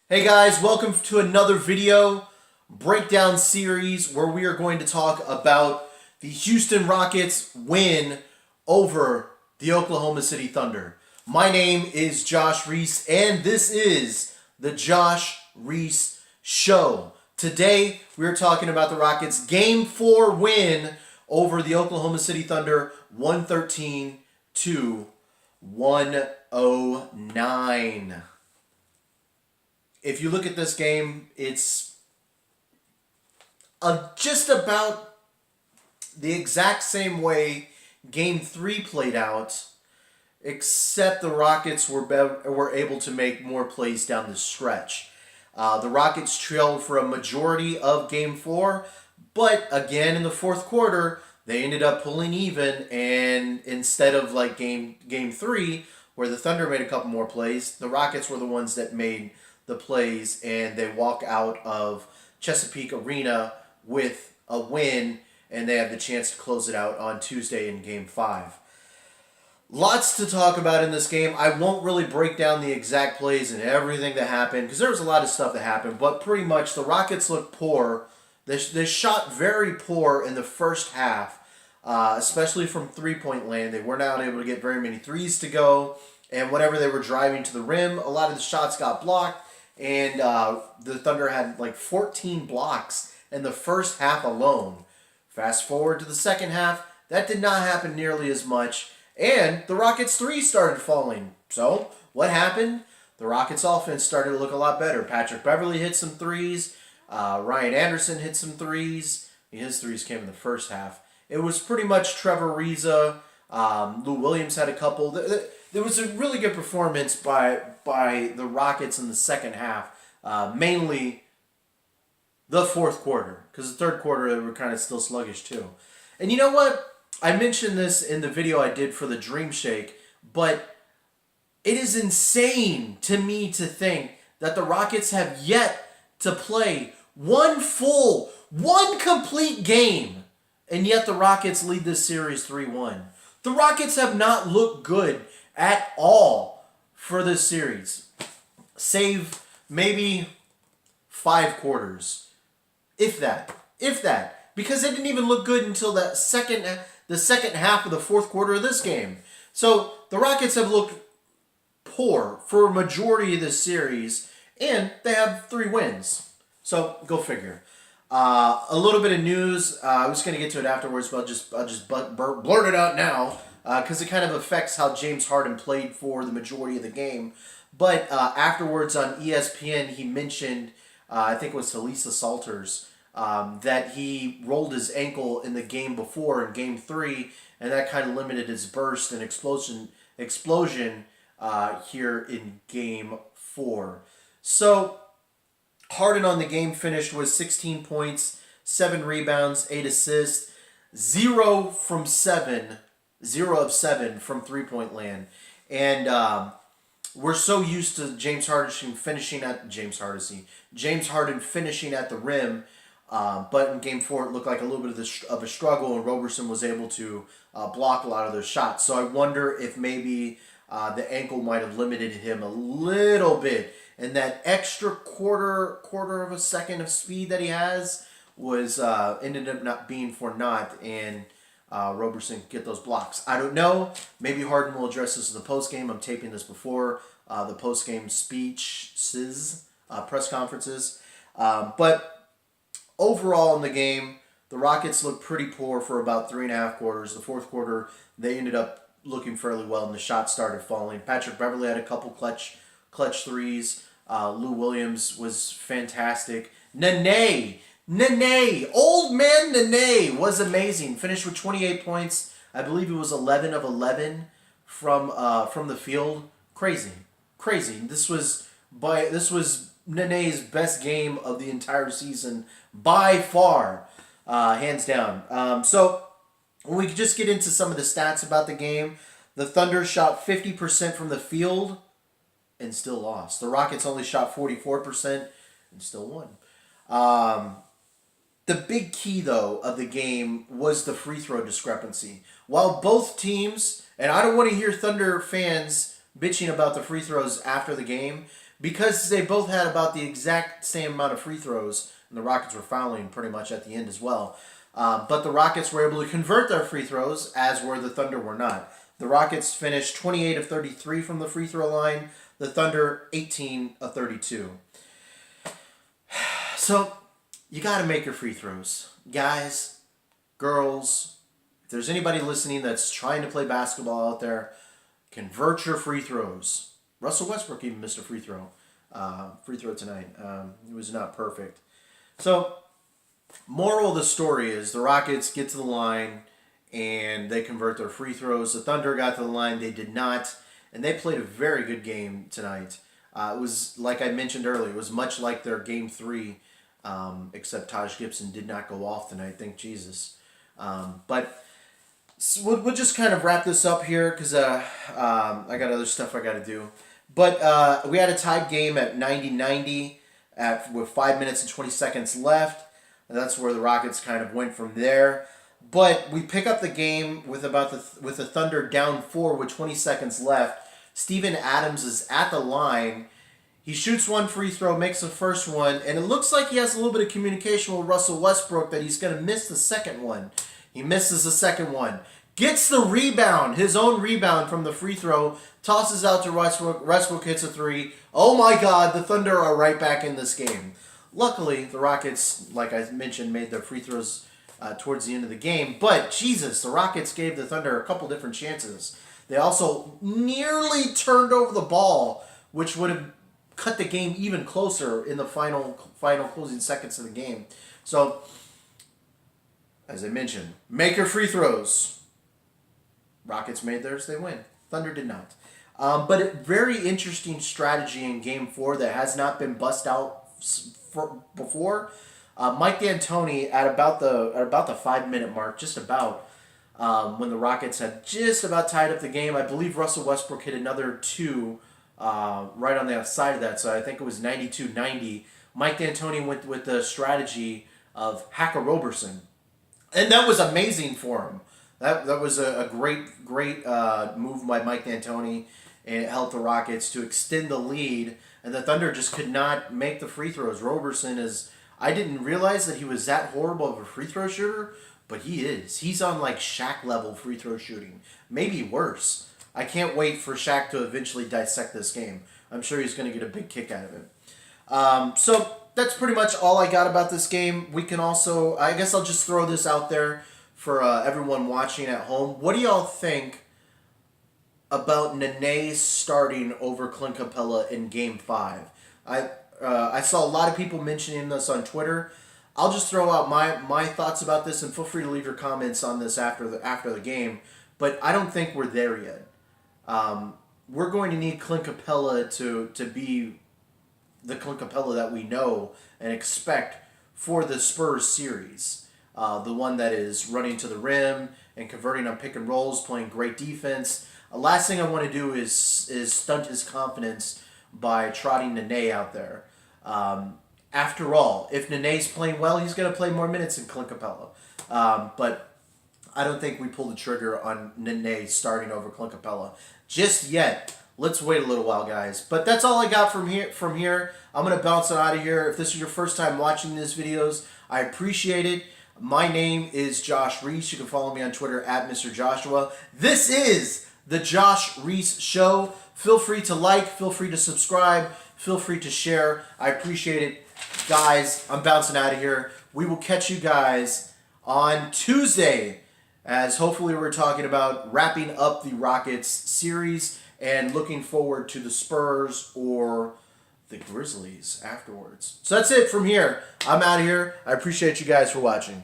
Hey guys, welcome to another video breakdown series where we are going to talk about the Houston Rockets win over the Oklahoma City Thunder. My name is Josh Reese and this is the Josh Reese Show. Today we are talking about the Rockets' Game 4 win over the Oklahoma City Thunder 113 to 109. If you look at this game, it's just about the exact same way Game 3 played out, except the Rockets were able to make more plays down the stretch. The Rockets trailed for a majority of Game 4, but again in the fourth quarter, they ended up pulling even, and instead of like Game 3, where the Thunder made a couple more plays, the Rockets were the ones that made the plays, and they walk out of Chesapeake Arena with a win, and they have the chance to close it out on Tuesday in Game 5. Lots to talk about in this game. I won't really break down the exact plays and everything that happened, because there was a lot of stuff that happened, but pretty much the Rockets looked poor. They shot very poor in the first half, especially from three-point land. They were not able to get very many threes to go, and whenever they were driving to the rim, a lot of the shots got blocked. And the Thunder had like 14 blocks in the first half alone. Fast forward to the second half, that did not happen nearly as much. And the Rockets' threes started falling. So, what happened? The Rockets' offense started to look a lot better. Patrick Beverley hit some threes. Ryan Anderson hit some threes. His threes came in the first half. It was pretty much Trevor Ariza. Lou Williams had a couple. There was a really good performance by the Rockets in the second half, mainly the fourth quarter, because the third quarter they were kind of still sluggish too. And you know what? I mentioned this in the video I did for the Dream Shake, but it is insane to me to think that the Rockets have yet to play one complete game, and yet the Rockets lead this series 3-1. The Rockets have not looked good at all for this series, save maybe 5 quarters, if that, because they didn't even look good until the second half of the fourth quarter of this game. So the Rockets have looked poor for a majority of this series, and they have 3 wins. So go figure. A little bit of news. I was going to get to it afterwards, but I'll just blurt it out now, because it kind of affects how James Harden played for the majority of the game. But afterwards on ESPN, he mentioned, I think it was to Lisa Salters, that he rolled his ankle in the game before, in Game 3, and that kind of limited his burst and explosion here in Game 4. So Harden on the game finished with 16 points, 7 rebounds, 8 assists, 0 of 7 from three-point land. And we're so used to James Harden finishing at the rim, but in Game 4 it looked like a little bit of a struggle, and Roberson was able to block a lot of those shots. So I wonder if maybe the ankle might have limited him a little bit, and that extra quarter of a second of speed that he has was ended up not being for naught, and Roberson could get those blocks. I don't know. Maybe Harden will address this in the postgame. I'm taping this before the postgame speeches, press conferences. But overall in the game, the Rockets looked pretty poor for about 3.5 quarters. The fourth quarter, they ended up looking fairly well, and the shots started falling. Patrick Beverley had a couple clutch threes. Lou Williams was fantastic. Nene, old man Nene was amazing. Finished with 28 points. I believe it was 11 of 11 from the field. Crazy. This was Nene's best game of the entire season by far, hands down. So we could just get into some of the stats about the game. The Thunder shot 50% from the field and still lost. The Rockets only shot 44% and still won. The big key, though, of the game was the free throw discrepancy. While both teams, and I don't want to hear Thunder fans bitching about the free throws after the game, because they both had about the exact same amount of free throws, and the Rockets were fouling pretty much at the end as well. But the Rockets were able to convert their free throws, as were the Thunder were not. The Rockets finished 28 of 33 from the free throw line. The Thunder 18 of 32. So you got to make your free throws. Guys, girls, if there's anybody listening that's trying to play basketball out there, convert your free throws. Russell Westbrook even missed a free throw tonight. It was not perfect. So, moral of the story is the Rockets get to the line and they convert their free throws. The Thunder got to the line. They did not. And they played a very good game tonight. It was, like I mentioned earlier, it was much like their Game 3, except Taj Gibson did not go off tonight, thank Jesus. But so we'll just kind of wrap this up here because I got other stuff I got to do. But we had a tied game at 90-90 with 5 minutes and 20 seconds left. And that's where the Rockets kind of went from there. But we pick up the game with the Thunder down 4 with 20 seconds left. Steven Adams is at the line. He shoots one free throw, makes the first one, and it looks like he has a little bit of communication with Russell Westbrook that he's going to miss the second one. He misses the second one. Gets the rebound, his own rebound from the free throw, tosses out to Westbrook. Westbrook hits a three. Oh my God, the Thunder are right back in this game. Luckily, the Rockets, like I mentioned, made their free throws towards the end of the game. But, Jesus, the Rockets gave the Thunder a couple different chances. They also nearly turned over the ball, which would have cut the game even closer in the final closing seconds of the game. So, as I mentioned, make your free throws. Rockets made theirs, they win. Thunder did not. But a very interesting strategy in Game 4 that has not been bust out before. Mike D'Antoni at about the 5-minute mark, just about, when the Rockets had just about tied up the game. I believe Russell Westbrook hit another two right on the outside of that, so I think it was 92-90. Mike D'Antoni went with the strategy of Hacker Roberson, and that was amazing for him. That was a great move by Mike D'Antoni, and it helped the Rockets to extend the lead, and the Thunder just could not make the free throws. Roberson is... I didn't realize that he was that horrible of a free throw shooter, but he is. He's on like Shaq level free throw shooting. Maybe worse. I can't wait for Shaq to eventually dissect this game. I'm sure he's going to get a big kick out of it. So that's pretty much all I got about this game. We can also, I guess I'll just throw this out there for everyone watching at home. What do y'all think about Nene starting over Clint Capella in Game 5? I saw a lot of people mentioning this on Twitter. I'll just throw out my thoughts about this, and feel free to leave your comments on this after the game. But I don't think we're there yet. We're going to need Clint Capella to be the Clint Capella that we know and expect for the Spurs series. The one that is running to the rim and converting on pick and rolls, playing great defense. Last thing I want to do is stunt his confidence by trotting Nene out there. After all, if Nene's playing well, he's going to play more minutes than Clint Capella. But I don't think we pull the trigger on Nene starting over Clint Capella just yet. Let's wait a little while, guys. But that's all I got from here. I'm going to bounce it out of here. If this is your first time watching these videos, I appreciate it. My name is Josh Reese. You can follow me on Twitter at Mr. Joshua. This is the Josh Reese Show. Feel free to like, feel free to subscribe, feel free to share. I appreciate it. Guys, I'm bouncing out of here. We will catch you guys on Tuesday, as hopefully we're talking about wrapping up the Rockets series and looking forward to the Spurs or the Grizzlies afterwards. So that's it from here. I'm out of here. I appreciate you guys for watching.